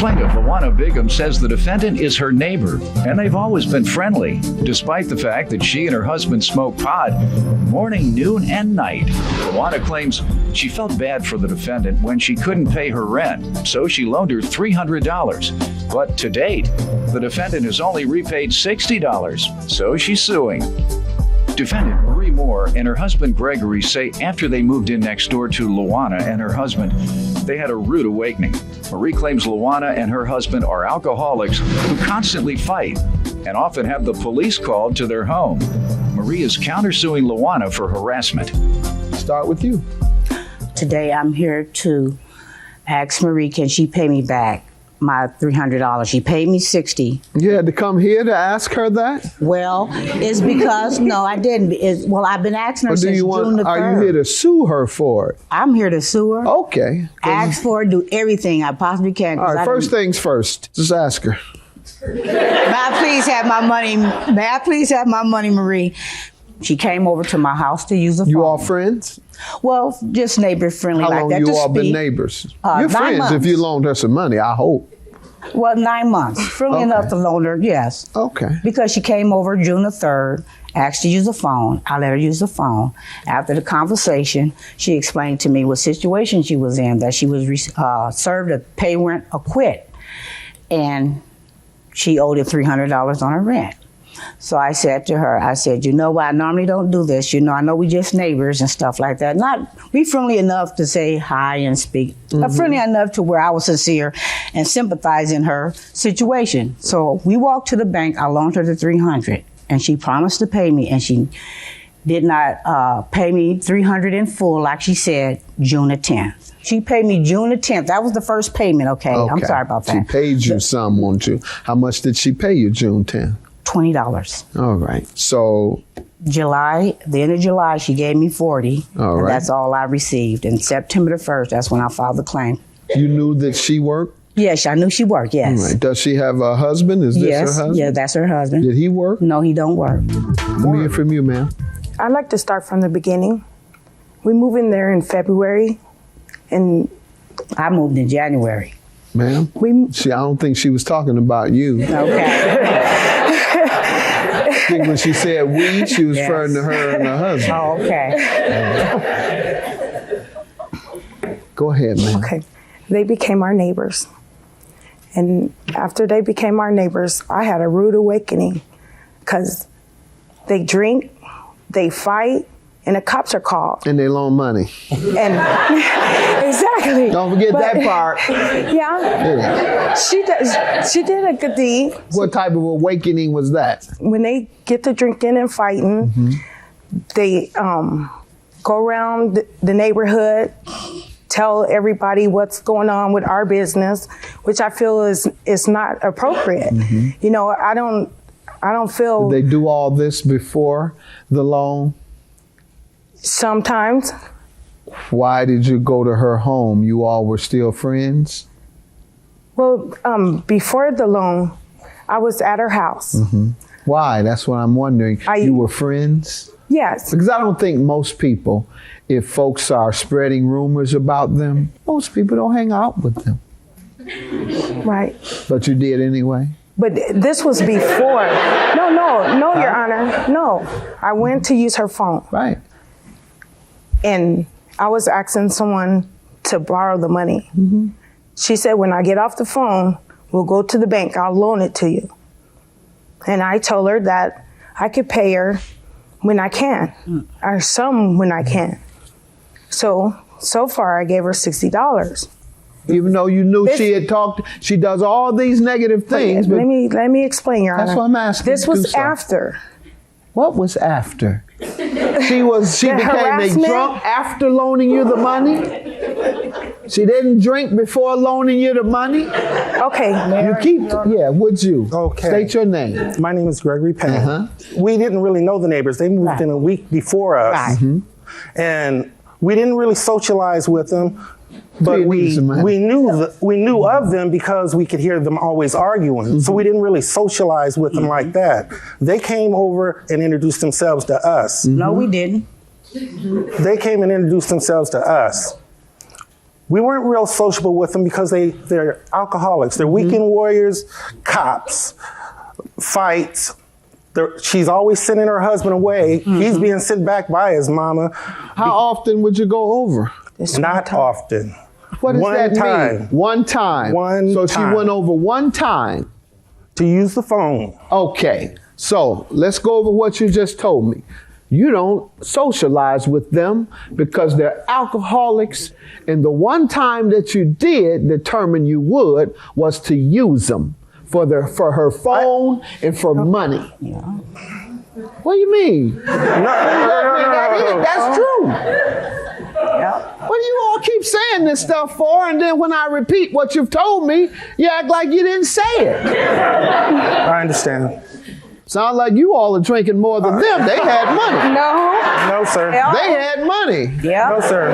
Plaintiff Luana Bigham says the defendant is her neighbor, and they've always been friendly, despite the fact that she and her husband smoke pot morning, noon, and night. Luana claims she felt bad for the defendant when she couldn't pay her rent, so she loaned her $300. But to date, the defendant has only repaid $60, so she's suing. Defendant Marie Moore and her husband Gregory say after they moved in next door to Luana and her husband, they had a rude awakening. Marie claims Luana and her husband are alcoholics who constantly fight and often have the police called to their home. Marie is countersuing Luana for harassment. Start with you. Today I'm here to ask Marie, can she pay me back my $300? She paid me $60. You had to come here to ask her that? Well, it's because, no, I didn't. I've been asking her since June the 3rd. Are you here to sue her for it? I'm here to sue her. Okay. Ask for her, do everything I possibly can. All right, first things first. Just ask her. May I please have my money? May I please have my money, Marie? She came over to my house to use a phone. You all friends? Well, just neighbor friendly like that. How long you all been neighbors? You're 9 friends months. if you loaned her some money, I hope. Well, 9 months. Friendly enough to loan her, yes. Okay. Because she came over June the 3rd, asked to use the phone. I let her use the phone. After the conversation, she explained to me what situation she was in, that she was served a pay rent or quit. And she owed her $300 on her rent. So I said to her, I said, you know what, I normally don't do this. You know, I know we just neighbors and stuff like that. Not be friendly enough to say hi and speak. Friendly enough to where I was sincere and sympathize in her situation. So we walked to the bank. I loaned her the $300 and she promised to pay me, and she did not pay me $300 in full like she said June the 10th. She paid me June the 10th. That was the first payment, okay? I'm sorry about that. She paid you some, won't you? How much did she pay you June 10th? $20. All right. So the end of July, she gave me $40. All right. That's all I received. And September the 1st, that's when I filed the claim. You knew that she worked? Yes, I knew she worked, yes. All right. Does she have a husband? Is this her husband? Yeah, that's her husband. Did he work? No, he don't work. Let me hear from you, ma'am. I'd like to start from the beginning. We moved in there in February, and I moved in January. Ma'am? I don't think she was talking about you. Okay. I think when she said we, she was referring to her and her husband. Oh, okay. Go ahead, ma'am. Okay. They became our neighbors. And after they became our neighbors, I had a rude awakening because they drink, they fight, and the cops are called. And they loan money. And exactly. Don't forget that part. Yeah. She did a good deed. What type of awakening was that? When they get to drinking and fighting, they go around the neighborhood, tell everybody what's going on with our business, which I feel is not appropriate. You know, I don't feel. Did they do all this before the loan? Sometimes. Why did you go to her home? You all were still friends? Well, before the loan, I was at her house. Why? That's what I'm wondering. You were friends? Yes. Because I don't think most people, if folks are spreading rumors about them, most people don't hang out with them. Right. But you did anyway? But this was before. No, Your Honor. No. I went to use her phone. Right. And I was asking someone to borrow the money. She said, when I get off the phone, we'll go to the bank. I'll loan it to you. And I told her that I could pay her when I can, or some when I can. So far I gave her $60. Even though you knew she does all these negative things. But let me explain, Your Honor. That's what I'm asking. This was after. What was after? She became a drunk after loaning you the money? She didn't drink before loaning you the money? Okay. Would you? Okay. State your name. My name is Gregory Penn. We didn't really know the neighbors. They moved in a week before us. And we didn't really socialize with them. But we knew of them because we could hear them always arguing. So we didn't really socialize with them like that. They came over and introduced themselves to us. No, we didn't. They came and introduced themselves to us. we weren't real sociable with them because they're alcoholics. They're weekend warriors, cops, fights. She's always sending her husband away. He's being sent back by his mama. How often would you go over? Not often. What does One that time. mean? One time. So she went over one time. To use the phone. Okay, so let's go over what you just told me. You don't socialize with them because they're alcoholics, and the one time that you did determine you would was to use them for her phone and for money. Yeah. What do you mean? No. That's true. Yeah. What do you all keep saying this stuff for? And then when I repeat what you've told me, you act like you didn't say it. I understand. Sound like you all are drinking more than them. They had money. No, sir. They had money. Yeah. No, sir.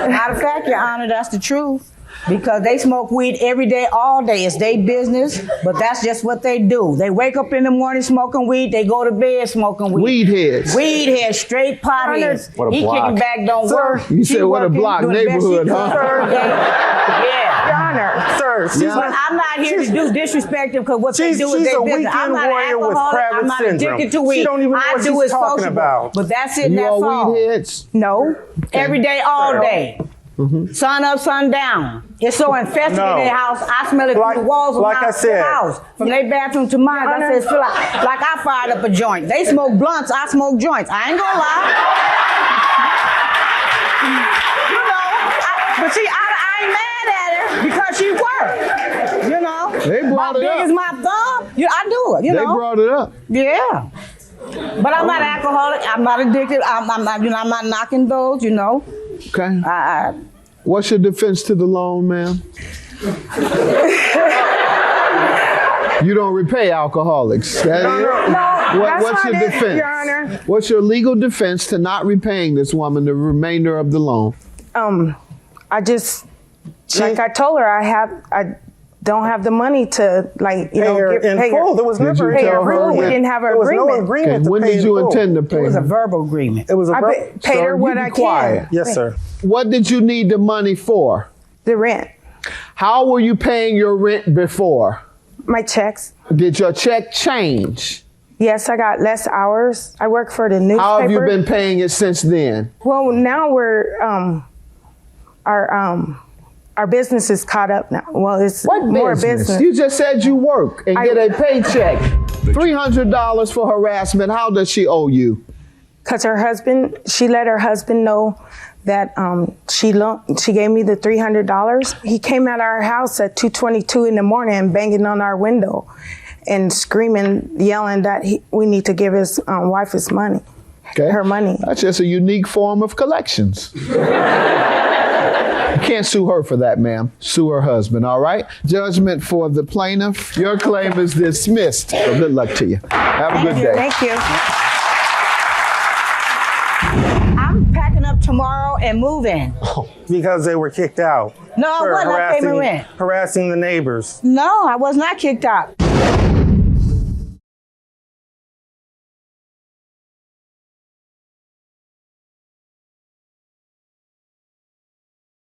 Matter of fact, Your Honor, that's the truth. Because they smoke weed every day, all day. It's their business, but that's just what they do. They wake up in the morning smoking weed. They go to bed smoking weed. Weed heads. Weed heads, straight pot heads. What a He block. kicking back, don't work. You She said what a working, block doing the best neighborhood, she huh? can. Yeah. Your Honor. Sir, she's Yeah. But I'm not here to do disrespect them because what they She's- do is she's their a business. I'm weekend not an warrior with alcoholic. Pravet I'm not syndrome. addicted to She weed. don't even know I what do she's is talking sociable. about. But that's it. You That's all all. weed heads? No. Every day, all day. Sun up, sun down. It's so infested No. in their house. I smell it Like- through the walls of like my I said. house. From their bathroom to mine. I said, feel like I fired up a joint. They smoke blunts. I smoke joints. I ain't gonna lie. You know, but see, I ain't mad at her because she worked. You know, They brought my it big up. as my thumb. I do it. You They know. brought it up. Yeah. But I'm not alcoholic. I'm not addicted. I'm not knocking those. You know. Okay. I What's your defense to the loan, ma'am? You don't repay alcoholics. That is- That's what's not your it, defense? Your Honor. What's your legal defense to not repaying this woman the remainder of the loan? I just, like I told her, I don't have the money to, like, you pay know, her in pay full. There was Did never you pay tell her her full. We that- didn't have an There was no agreement. agreement Okay, to when pay did in you full. intend to pay it was a her? verbal agreement. It was a I paid Sir, her what you be I quiet. can. Yes, sir. What did you need the money for? The rent, How were you paying your rent before? my checks. Did your check change? Yes, I got less hours. I work for the newspaper. How have you been paying it since then? Well, now we're our business is caught up now. Well, it's What more business? business. You just said you work and I- get a paycheck. $300 for harassment. How does she owe you? Because her husband, she let her husband know that she gave me the $300. He came at our house at 2:22 in the morning and banging on our window and screaming, yelling that we need to give his wife his money, her money. That's just a unique form of collections. You can't sue her for that, ma'am. Sue her husband, all right? Judgment for the plaintiff. Your claim is dismissed. So good luck to you. Have a good day. Thank you. I'm packing up tomorrow and moving. Because they were kicked out. No, I for wasn't. I came and went. harassing the neighbors. No, I was not kicked out.